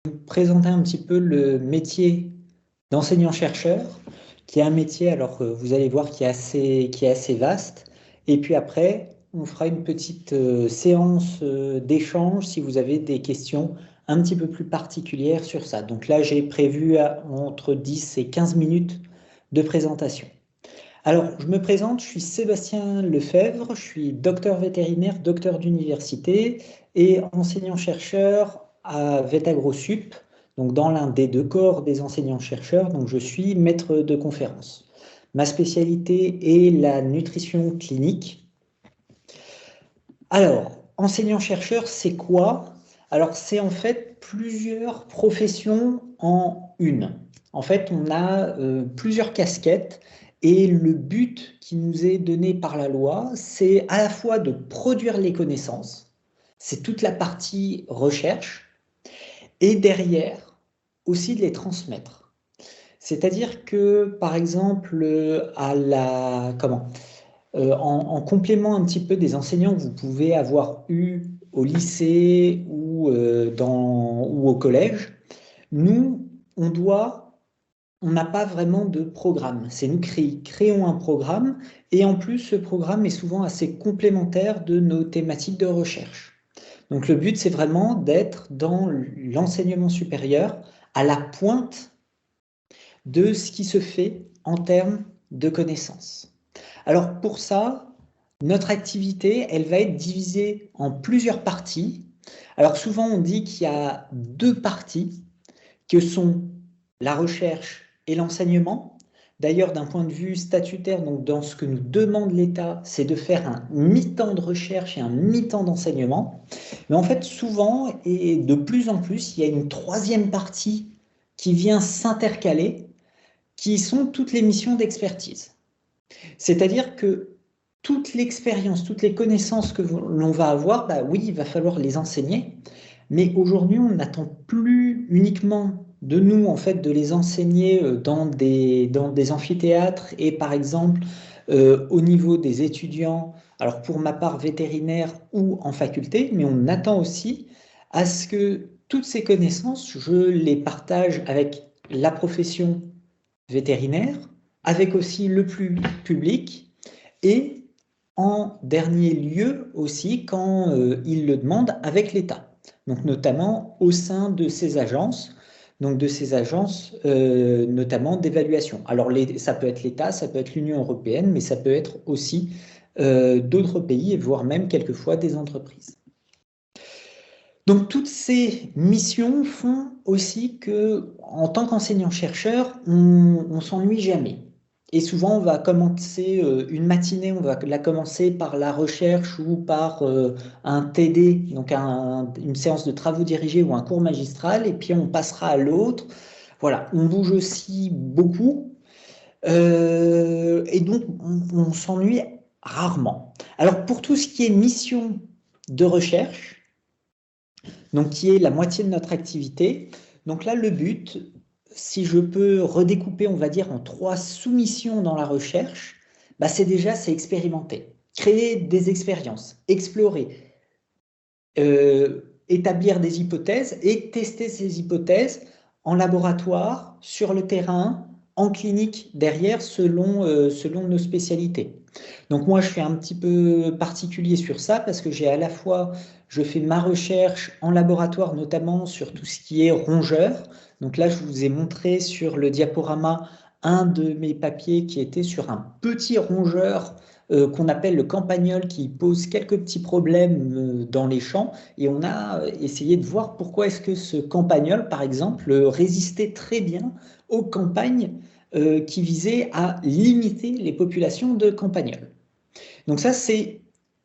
vous présenter un petit peu le métier d'enseignant-chercheur, qui est un métier, alors vous allez voir, qui est assez vaste. Et puis après, on fera une petite séance d'échange si vous avez des questions un petit peu plus particulières sur ça. Donc là, j'ai prévu entre 10 et 15 minutes de présentation. Alors, je me présente, je suis Sébastien Lefebvre, je suis docteur vétérinaire, docteur d'université et enseignant-chercheur à VetaGroSup, donc dans l'un des deux corps des enseignants-chercheurs, donc je suis maître de conférence. Ma spécialité est la nutrition clinique. Alors, enseignant-chercheur, c'est quoi? Alors, c'est en fait plusieurs professions en une. En fait, on a plusieurs casquettes et le but qui nous est donné par la loi, c'est à la fois de produire les connaissances, c'est toute la partie recherche, et derrière aussi de les transmettre. C'est-à-dire que, par exemple, en complément un petit peu des enseignants que vous pouvez avoir eu au lycée ou au collège, nous, on n'a pas vraiment de programme. C'est nous qui créons un programme et en plus, ce programme est souvent assez complémentaire de nos thématiques de recherche. Donc le but, c'est vraiment d'être dans l'enseignement supérieur à la pointe de ce qui se fait en termes de connaissances. Alors pour ça, notre activité, elle va être divisée en plusieurs parties. Alors souvent, on dit qu'il y a deux parties que sont la recherche et l'enseignement. D'ailleurs, d'un point de vue statutaire, donc dans ce que nous demande l'État, c'est de faire un mi-temps de recherche et un mi-temps d'enseignement. Mais en fait, souvent et de plus en plus, il y a une troisième partie qui vient s'intercaler, qui sont toutes les missions d'expertise. C'est-à-dire que toute l'expérience, toutes les connaissances que l'on va avoir, bah oui, il va falloir les enseigner. Mais aujourd'hui, on n'attend plus uniquement de nous, en fait, de les enseigner dans des amphithéâtres et, par exemple, au niveau des étudiants, alors pour ma part vétérinaire ou en faculté, mais on attend aussi à ce que toutes ces connaissances, je les partage avec la profession vétérinaire, avec aussi le public et en dernier lieu aussi quand il le demande avec l'État. Donc notamment au sein de ces agences, notamment d'évaluation. Alors ça peut être l'État, ça peut être l'Union européenne, mais ça peut être aussi d'autres pays, voire même quelquefois des entreprises. Donc toutes ces missions font aussi que, en tant qu'enseignant-chercheur, on ne s'ennuie jamais. Et souvent, on va commencer une matinée, on va la commencer par la recherche ou par un TD, donc une séance de travaux dirigés ou un cours magistral, et puis on passera à l'autre. Voilà, on bouge aussi beaucoup, et donc on s'ennuie rarement. Alors pour tout ce qui est mission de recherche, donc qui est la moitié de notre activité. Donc là, le but, si je peux redécouper, on va dire, en trois sous-missions dans la recherche, bah c'est expérimenter, créer des expériences, explorer, établir des hypothèses et tester ces hypothèses en laboratoire, sur le terrain, en clinique derrière, selon nos spécialités. Donc moi, je suis un petit peu particulier sur ça parce que j'ai à la fois, je fais ma recherche en laboratoire, notamment sur tout ce qui est rongeur. Donc là, je vous ai montré sur le diaporama un de mes papiers qui était sur un petit rongeur qu'on appelle le campagnol qui pose quelques petits problèmes dans les champs. Et on a essayé de voir pourquoi est-ce que ce campagnol, par exemple, résistait très bien aux campagnes qui visaient à limiter les populations de campagnols. Donc ça, c'est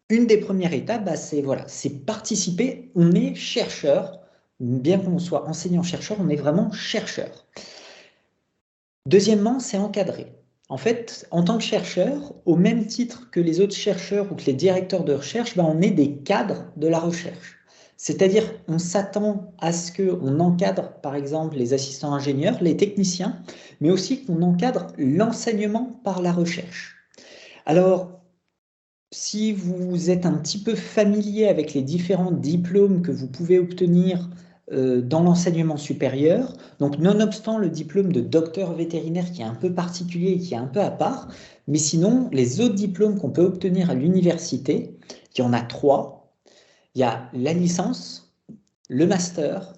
une des premières étapes, bah, c'est participer. On est chercheur, bien qu'on soit enseignant-chercheur, on est vraiment chercheur. Deuxièmement, c'est encadrer. En fait, en tant que chercheur, au même titre que les autres chercheurs ou que les directeurs de recherche, bah, on est des cadres de la recherche. C'est-à-dire, on s'attend à ce qu'on encadre, par exemple, les assistants ingénieurs, les techniciens, mais aussi qu'on encadre l'enseignement par la recherche. Alors, si vous êtes un petit peu familier avec les différents diplômes que vous pouvez obtenir dans l'enseignement supérieur. Donc, nonobstant le diplôme de docteur vétérinaire qui est un peu particulier et qui est un peu à part, mais sinon, les autres diplômes qu'on peut obtenir à l'université, il y en a 3. Il y a la licence, le master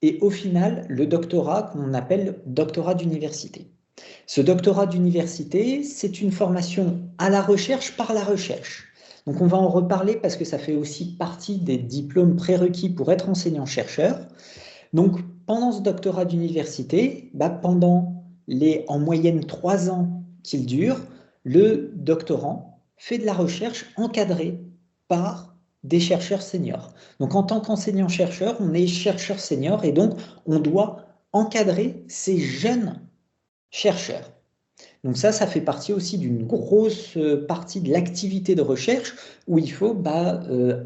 et au final, le doctorat qu'on appelle doctorat d'université. Ce doctorat d'université, c'est une formation à la recherche par la recherche. Donc on va en reparler parce que ça fait aussi partie des diplômes prérequis pour être enseignant-chercheur. Donc pendant ce doctorat d'université, pendant les en moyenne 3 ans qu'il dure, le doctorant fait de la recherche encadrée par des chercheurs seniors. Donc en tant qu'enseignant-chercheur, on est chercheur senior et donc on doit encadrer ces jeunes chercheurs. Donc ça fait partie aussi d'une grosse partie de l'activité de recherche où il faut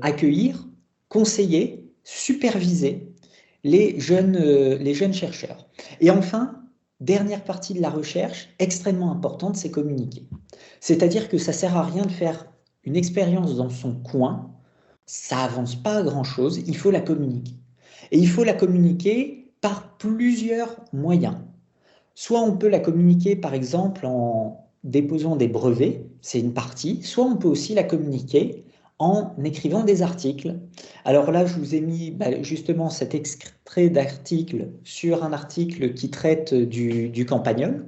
accueillir, conseiller, superviser les jeunes chercheurs. Et enfin, dernière partie de la recherche, extrêmement importante, c'est communiquer. C'est-à-dire que ça ne sert à rien de faire une expérience dans son coin, ça avance pas à grand-chose, il faut la communiquer. Et il faut la communiquer par plusieurs moyens. Soit on peut la communiquer, par exemple, en déposant des brevets, c'est une partie, soit on peut aussi la communiquer en écrivant des articles. Alors là, je vous ai mis justement cet extrait d'article sur un article qui traite du campagnol.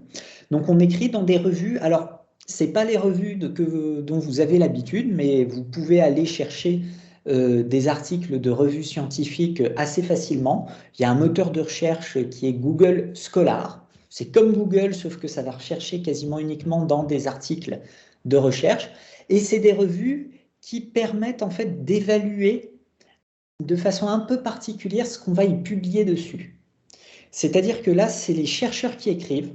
Donc on écrit dans des revues, alors ce n'est pas les revues dont vous avez l'habitude, mais vous pouvez aller chercher des articles de revues scientifiques assez facilement. Il y a un moteur de recherche qui est Google Scholar. C'est comme Google, sauf que ça va rechercher quasiment uniquement dans des articles de recherche. Et c'est des revues qui permettent en fait d'évaluer de façon un peu particulière ce qu'on va y publier dessus. C'est-à-dire que là, c'est les chercheurs qui écrivent,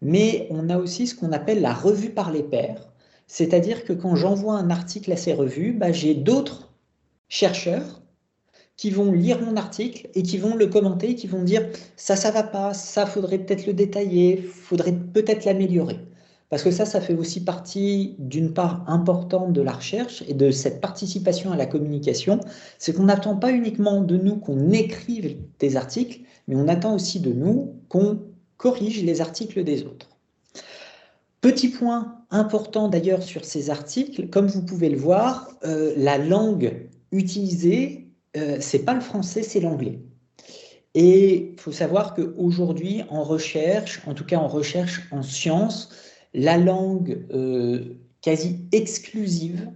mais on a aussi ce qu'on appelle la revue par les pairs. C'est-à-dire que quand j'envoie un article à ces revues, j'ai d'autres chercheurs qui vont lire mon article et qui vont le commenter, qui vont dire ça va pas, ça faudrait peut-être le détailler, faudrait peut-être l'améliorer. Parce que ça fait aussi partie d'une part importante de la recherche et de cette participation à la communication, c'est qu'on n'attend pas uniquement de nous qu'on écrive des articles, mais on attend aussi de nous qu'on corrige les articles des autres. Petit point important d'ailleurs sur ces articles, comme vous pouvez le voir, la langue utilisée, c'est pas le français, c'est l'anglais. Et il faut savoir qu'aujourd'hui, en recherche, en tout cas en recherche en sciences, la langue quasi exclusive,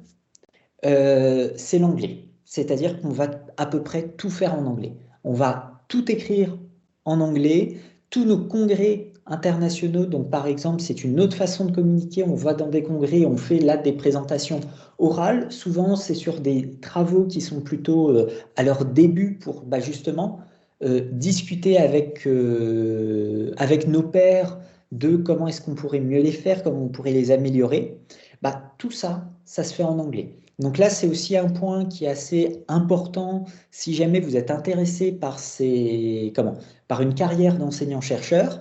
c'est l'anglais. C'est-à-dire qu'on va à peu près tout faire en anglais. On va tout écrire en anglais. Tous nos congrès internationaux, donc par exemple, c'est une autre façon de communiquer. On va dans des congrès, on fait là des présentations orales. Souvent, c'est sur des travaux qui sont plutôt à leur début pour justement discuter avec nos pairs de comment est-ce qu'on pourrait mieux les faire, comment on pourrait les améliorer. Tout ça, ça se fait en anglais. Donc là, c'est aussi un point qui est assez important si jamais vous êtes intéressé par une carrière d'enseignant-chercheur,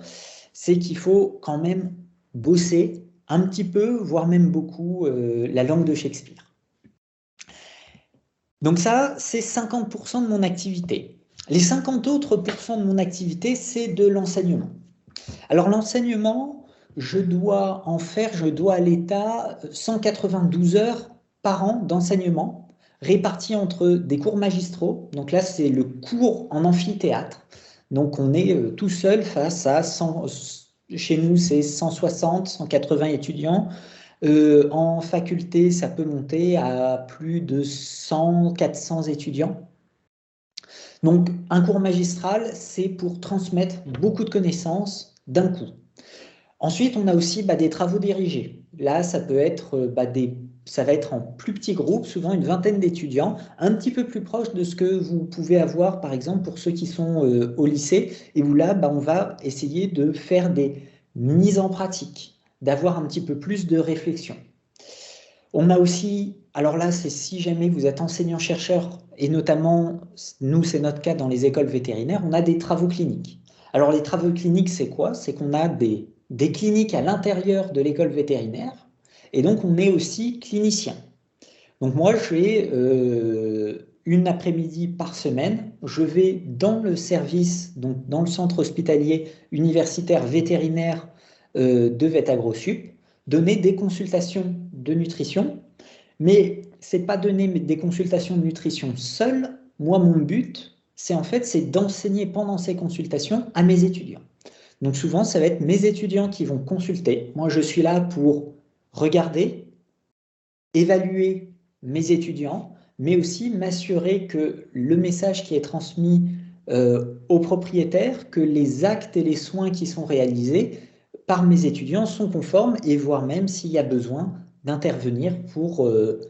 c'est qu'il faut quand même bosser un petit peu, voire même beaucoup, la langue de Shakespeare. Donc ça, c'est 50% de mon activité. Les 50 autres pourcents de mon activité, c'est de l'enseignement. Alors l'enseignement, je dois à l'État 192 heures par an d'enseignement, répartis entre des cours magistraux. Donc là, c'est le cours en amphithéâtre. Donc on est tout seul face à 100, chez nous, c'est 160, 180 étudiants. En faculté, ça peut monter à plus de 100, 400 étudiants. Donc, un cours magistral, c'est pour transmettre beaucoup de connaissances d'un coup. Ensuite, on a aussi des travaux dirigés. Là, ça peut être ça va être en plus petits groupes, souvent une vingtaine d'étudiants, un petit peu plus proche de ce que vous pouvez avoir, par exemple, pour ceux qui sont au lycée, et où là, on va essayer de faire des mises en pratique, d'avoir un petit peu plus de réflexion. On a aussi, alors là, c'est si jamais vous êtes enseignant-chercheur, et notamment, nous, c'est notre cas dans les écoles vétérinaires, on a des travaux cliniques. Alors, les travaux cliniques, c'est quoi? C'est qu'on a des cliniques à l'intérieur de l'école vétérinaire, et donc on est aussi clinicien. Donc moi, j'ai une après-midi par semaine, je vais dans le service, donc dans le centre hospitalier universitaire vétérinaire de VetAgroSup, donner des consultations de nutrition, mais c'est pas donner des consultations de nutrition seul. Moi, mon but, c'est d'enseigner pendant ces consultations à mes étudiants. Donc souvent, ça va être mes étudiants qui vont consulter. Moi, je suis là pour regarder, évaluer mes étudiants, mais aussi m'assurer que le message qui est transmis aux propriétaires, que les actes et les soins qui sont réalisés par mes étudiants sont conformes et voire même s'il y a besoin d'intervenir pour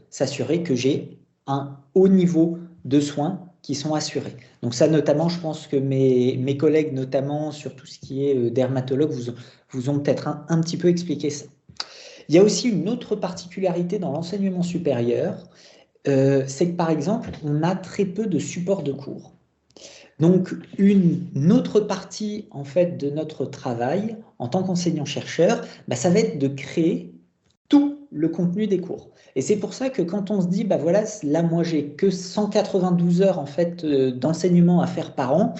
s'assurer que j'ai un haut niveau de soins qui sont assurés. Donc ça notamment, je pense que mes collègues, notamment sur tout ce qui est dermatologue, vous ont peut-être un petit peu expliqué ça. Il y a aussi une autre particularité dans l'enseignement supérieur, c'est que par exemple, on a très peu de supports de cours. Donc, une autre partie en fait de notre travail en tant qu'enseignant-chercheur, ça va être de créer tout le contenu des cours. Et c'est pour ça que quand on se dit, voilà, là moi j'ai que 192 heures en fait d'enseignement à faire par an,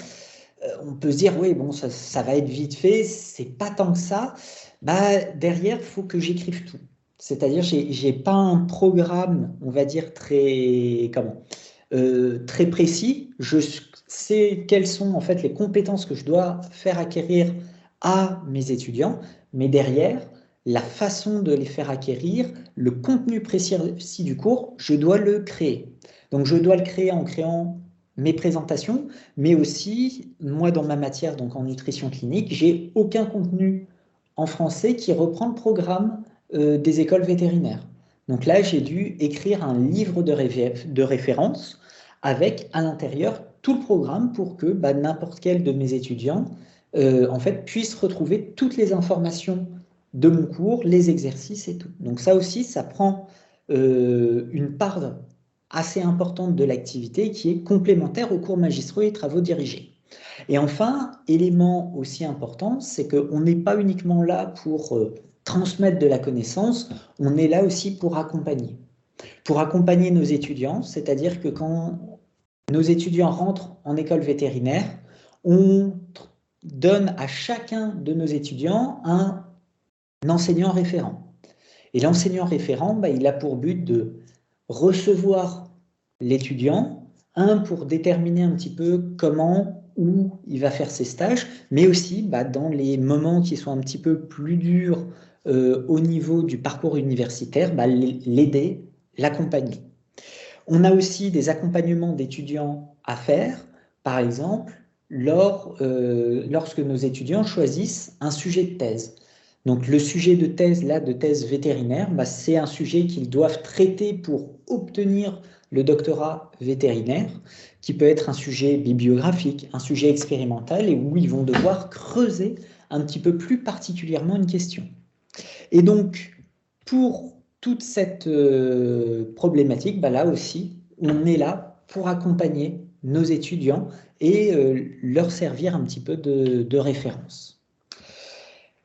on peut se dire, oui, bon, ça va être vite fait, c'est pas tant que ça. Derrière, il faut que j'écrive tout. C'est-à-dire, j'ai pas un programme, on va dire, très précis. Je sais quelles sont en fait les compétences que je dois faire acquérir à mes étudiants, mais derrière, la façon de les faire acquérir, le contenu précis du cours, je dois le créer. Donc, je dois le créer en créant mes présentations, mais aussi, moi, dans ma matière, donc en nutrition clinique, j'ai aucun contenu en français qui reprend le programme des écoles vétérinaires. Donc là, j'ai dû écrire un livre de référence avec à l'intérieur tout le programme pour que n'importe quel de mes étudiants en fait, puisse retrouver toutes les informations de mon cours, les exercices et tout. Donc ça aussi, ça prend une part assez importante de l'activité qui est complémentaire aux cours magistraux et travaux dirigés. Et enfin, élément aussi important, c'est qu'on n'est pas uniquement là pour transmettre de la connaissance, on est là aussi pour accompagner. Pour accompagner nos étudiants, c'est-à-dire que quand nos étudiants rentrent en école vétérinaire, on donne à chacun de nos étudiants un enseignant référent. Et l'enseignant référent, il a pour but de recevoir l'étudiant, pour déterminer un petit peu comment, où il va faire ses stages, mais aussi dans les moments qui sont un petit peu plus durs au niveau du parcours universitaire, l'aider, l'accompagner. On a aussi des accompagnements d'étudiants à faire, par exemple, lorsque nos étudiants choisissent un sujet de thèse. Donc le sujet de thèse, là, de thèse vétérinaire, c'est un sujet qu'ils doivent traiter pour obtenir le doctorat vétérinaire, qui peut être un sujet bibliographique, un sujet expérimental, et où ils vont devoir creuser un petit peu plus particulièrement une question. Et donc, pour toute cette problématique, là aussi, on est là pour accompagner nos étudiants et leur servir un petit peu de référence.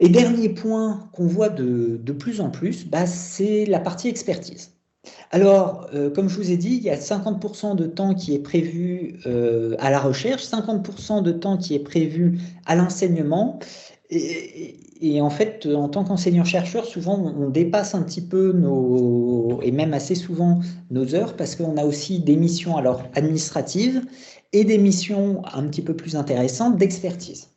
Et dernier point qu'on voit de plus en plus, c'est la partie expertise. Alors, comme je vous ai dit, il y a 50% de temps qui est prévu à la recherche, 50% de temps qui est prévu à l'enseignement. Et en fait, en tant qu'enseignant-chercheur, souvent, on dépasse un petit peu et même assez souvent, nos heures, parce qu'on a aussi des missions alors administratives et des missions un petit peu plus intéressantes d'expertise.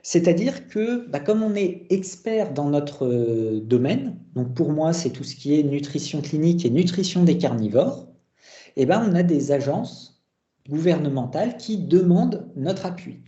C'est-à-dire que comme on est expert dans notre domaine, donc pour moi c'est tout ce qui est nutrition clinique et nutrition des carnivores, on a des agences gouvernementales qui demandent notre appui.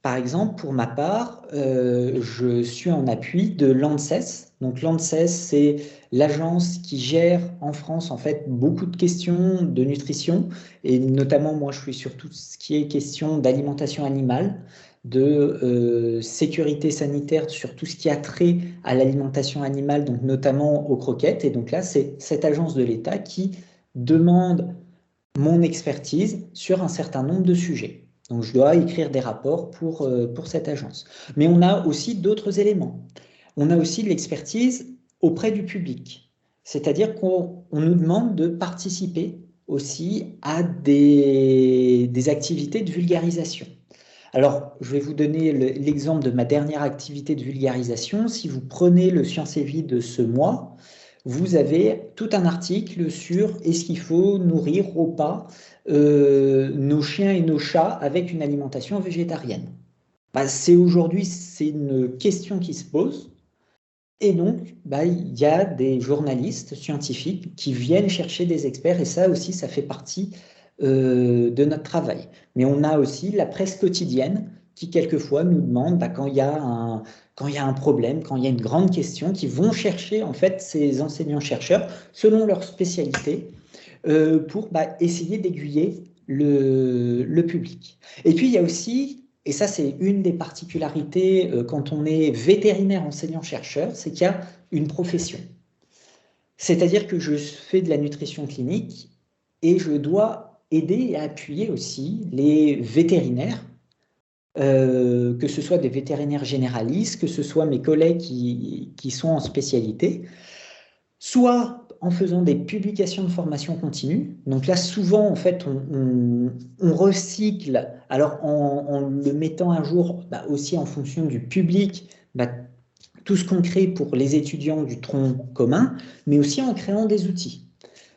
Par exemple, pour ma part, je suis en appui de l'ANSES. Donc l'ANSES, c'est l'agence qui gère en France en fait beaucoup de questions de nutrition, et notamment moi je suis sur tout ce qui est question d'alimentation animale, de sécurité sanitaire sur tout ce qui a trait à l'alimentation animale, donc notamment aux croquettes. Et donc là, c'est cette agence de l'État qui demande mon expertise sur un certain nombre de sujets. Donc je dois écrire des rapports pour cette agence. Mais on a aussi d'autres éléments. On a aussi de l'expertise auprès du public. C'est-à-dire qu'on nous demande de participer aussi à des activités de vulgarisation. Alors, je vais vous donner l'exemple de ma dernière activité de vulgarisation. Si vous prenez le Sciences et Vie de ce mois, vous avez tout un article sur est-ce qu'il faut nourrir ou pas nos chiens et nos chats avec une alimentation végétarienne. Bah, aujourd'hui, c'est une question qui se pose. Et donc, bah, il y a des journalistes scientifiques qui viennent chercher des experts, et ça aussi, ça fait partie de notre travail. Mais on a aussi la presse quotidienne qui, quelquefois, nous demande, bah, quand il y a un problème, quand il y a une grande question, qui vont chercher, en fait, ces enseignants-chercheurs, selon leur spécialité, pour essayer d'aiguiller le public. Et puis, il y a aussi, et ça c'est une des particularités quand on est vétérinaire enseignant-chercheur, c'est qu'il y a une profession. C'est-à-dire que je fais de la nutrition clinique et je dois aider et appuyer aussi les vétérinaires, que ce soit des vétérinaires généralistes, que ce soit mes collègues qui sont en spécialité, soit en faisant des publications de formation continue. Donc là, souvent, en fait, on recycle, alors en le mettant à jour aussi en fonction du public, tout ce qu'on crée pour les étudiants du tronc commun, mais aussi en créant des outils.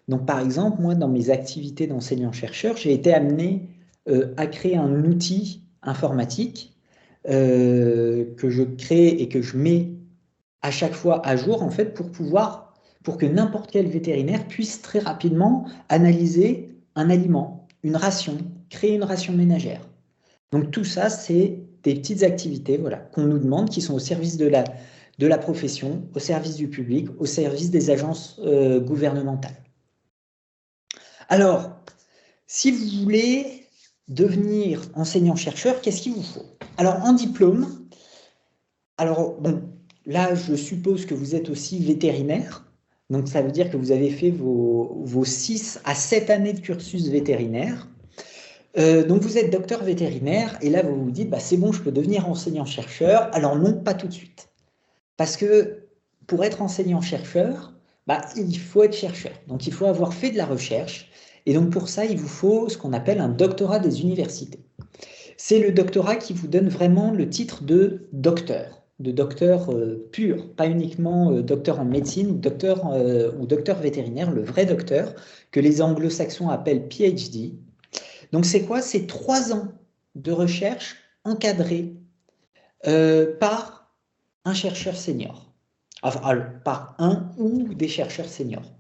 Donc par exemple, moi, dans mes activités d'enseignant-chercheur, j'ai été amené à créer un outil informatique que je crée et que je mets à chaque fois à jour, en fait, pour que n'importe quel vétérinaire puisse très rapidement analyser un aliment, une ration, créer une ration ménagère. Donc tout ça, c'est des petites activités voilà, qu'on nous demande, qui sont au service de la profession, au service du public, au service des agences gouvernementales. Alors, si vous voulez devenir enseignant-chercheur, qu'est-ce qu'il vous faut? Alors, en diplôme, alors bon, là, je suppose que vous êtes aussi vétérinaire. Donc, ça veut dire que vous avez fait vos 6 à 7 années de cursus vétérinaire. Donc, vous êtes docteur vétérinaire et là, vous vous dites, c'est bon, je peux devenir enseignant-chercheur. Alors, non, pas tout de suite. Parce que pour être enseignant-chercheur, il faut être chercheur. Donc, il faut avoir fait de la recherche. Et donc, pour ça, il vous faut ce qu'on appelle un doctorat des universités. C'est le doctorat qui vous donne vraiment le titre de docteur pur, pas uniquement docteur en médecine ou docteur vétérinaire, le vrai docteur, que les anglo-saxons appellent PhD. Donc c'est quoi? C'est 3 ans de recherche encadrée par un chercheur senior. Enfin, par un ou des chercheurs seniors.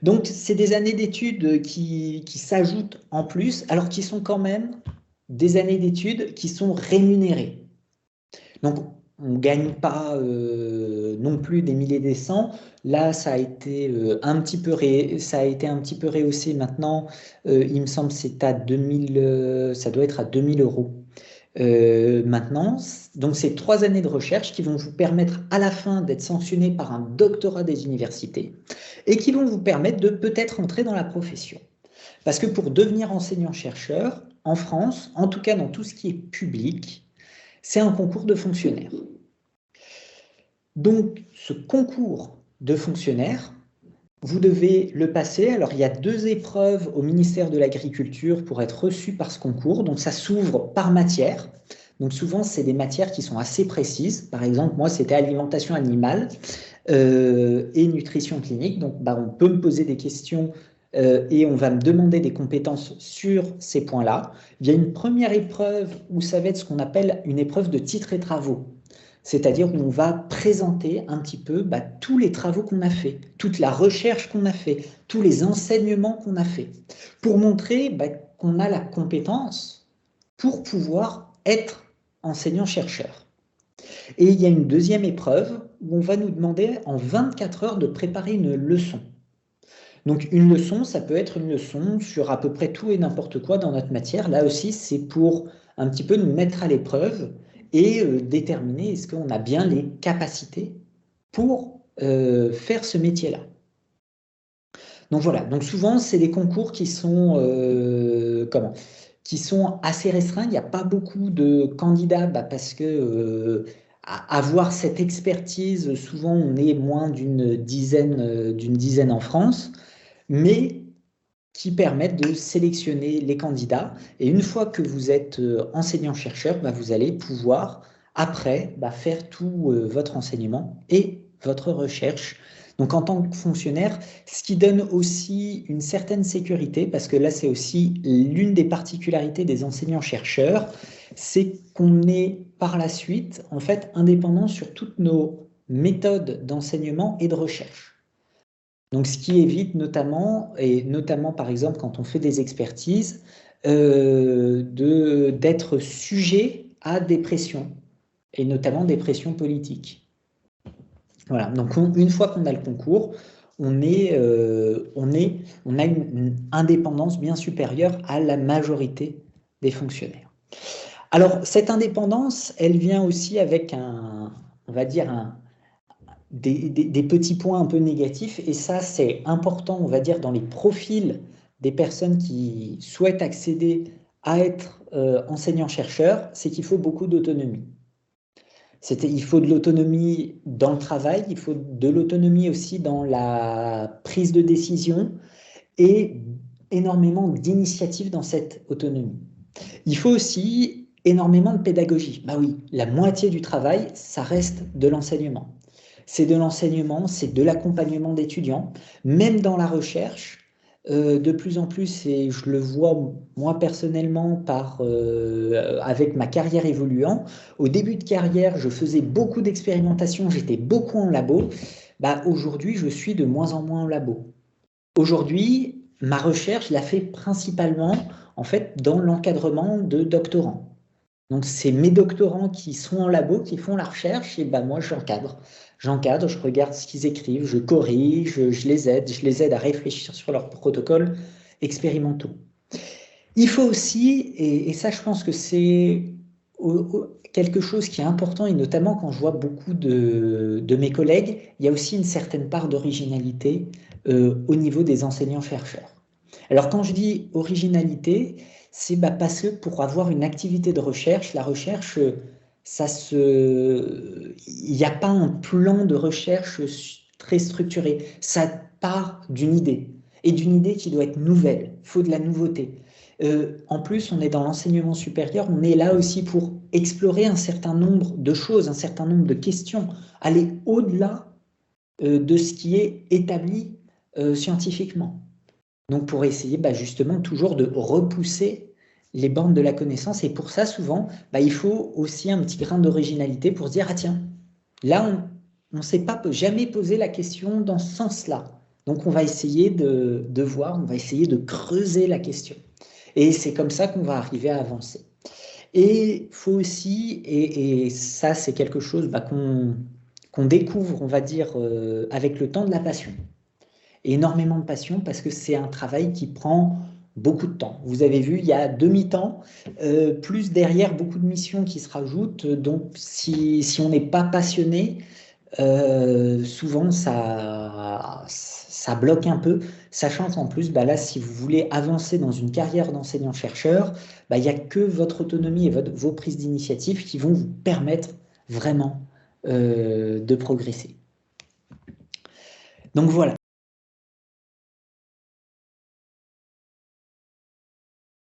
Donc c'est des années d'études qui s'ajoutent en plus, alors qu'ils sont quand même des années d'études qui sont rémunérées. Donc, on ne gagne pas non plus des milliers des cents. Là, ça a été un petit peu rehaussé maintenant. Il me semble que c'est à 2000, ça doit être à 2000 euros maintenant. Donc, c'est 3 années de recherche qui vont vous permettre à la fin d'être sanctionné par un doctorat des universités et qui vont vous permettre de peut-être entrer dans la profession. Parce que pour devenir enseignant-chercheur, en France, en tout cas dans tout ce qui est public, c'est un concours de fonctionnaires. Donc, ce concours de fonctionnaires, vous devez le passer. Alors, il y a 2 épreuves au ministère de l'Agriculture pour être reçu par ce concours. Donc, ça s'ouvre par matière. Donc, souvent, c'est des matières qui sont assez précises. Par exemple, moi, c'était alimentation animale et nutrition clinique. Donc, on peut me poser des questions et on va me demander des compétences sur ces points-là. Il y a une première épreuve où ça va être ce qu'on appelle une épreuve de titres et travaux. C'est-à-dire où on va présenter un petit peu tous les travaux qu'on a fait, toute la recherche qu'on a fait, tous les enseignements qu'on a fait, pour montrer qu'on a la compétence pour pouvoir être enseignant-chercheur. Et il y a une deuxième épreuve où on va nous demander en 24 heures de préparer une leçon. Donc une leçon, ça peut être une leçon sur à peu près tout et n'importe quoi dans notre matière. Là aussi, c'est pour un petit peu nous mettre à l'épreuve et déterminer est-ce qu'on a bien les capacités pour faire ce métier-là. Donc voilà, donc souvent, c'est des concours qui sont, qui sont assez restreints. Il n'y a pas beaucoup de candidats parce que avoir cette expertise. Souvent, on est moins d'une dizaine en France, mais qui permettent de sélectionner les candidats. Et une fois que vous êtes enseignant-chercheur, vous allez pouvoir, après, faire tout votre enseignement et votre recherche. Donc, en tant que fonctionnaire, ce qui donne aussi une certaine sécurité, parce que là, c'est aussi l'une des particularités des enseignants-chercheurs, c'est qu'on est par la suite, en fait, indépendant sur toutes nos méthodes d'enseignement et de recherche. Donc, ce qui évite notamment, et notamment par exemple quand on fait des expertises, d'être sujet à des pressions, et notamment des pressions politiques. Voilà, donc une fois qu'on a le concours, on a une indépendance bien supérieure à la majorité des fonctionnaires. Alors, cette indépendance, elle vient aussi avec on va dire, des petits points un peu négatifs, et ça c'est important, on va dire, dans les profils des personnes qui souhaitent accéder à être enseignant-chercheur, c'est qu'il faut beaucoup d'autonomie. Il faut de l'autonomie dans le travail, il faut de l'autonomie aussi dans la prise de décision et énormément d'initiative dans cette autonomie. Il faut aussi énormément de pédagogie. Bah oui, la moitié du travail, ça reste de l'enseignement. C'est de l'enseignement, c'est de l'accompagnement d'étudiants, même dans la recherche. De plus en plus, et je le vois moi personnellement avec ma carrière évoluant, au début de carrière, je faisais beaucoup d'expérimentation, j'étais beaucoup en labo. Aujourd'hui, je suis de moins en moins en labo. Aujourd'hui, ma recherche, je la fais principalement en fait dans l'encadrement de doctorants. Donc, c'est mes doctorants qui sont en labo, qui font la recherche, et moi, j'encadre. J'encadre, je regarde ce qu'ils écrivent, je corrige, je les aide à réfléchir sur leurs protocoles expérimentaux. Il faut aussi, et ça, je pense que c'est quelque chose qui est important, et notamment quand je vois beaucoup de mes collègues, il y a aussi une certaine part d'originalité au niveau des enseignants-chercheurs. Alors, quand je dis originalité, c'est parce que pour avoir une activité de recherche, la recherche, il n'y a pas un plan de recherche très structuré. Ça part d'une idée, et d'une idée qui doit être nouvelle. Il faut de la nouveauté. En plus, on est dans l'enseignement supérieur, on est là aussi pour explorer un certain nombre de choses, un certain nombre de questions, aller au-delà de ce qui est établi scientifiquement. Donc, pour essayer justement toujours de repousser les bornes de la connaissance. Et pour ça, souvent, il faut aussi un petit grain d'originalité pour se dire, ah tiens, là, on ne s'est pas jamais posé la question dans ce sens-là. Donc, on va essayer de voir, on va essayer de creuser la question. Et c'est comme ça qu'on va arriver à avancer. Et il faut aussi, et ça, c'est quelque chose qu'on découvre, on va dire, avec le temps, de la passion. Énormément de passion, parce que c'est un travail qui prend beaucoup de temps. Vous avez vu, il y a demi-temps, plus derrière beaucoup de missions qui se rajoutent. Donc, si on n'est pas passionné, souvent ça bloque un peu, sachant qu'en plus, là, si vous voulez avancer dans une carrière d'enseignant-chercheur, il n'y a que votre autonomie et vos prises d'initiative qui vont vous permettre vraiment de progresser. Donc voilà.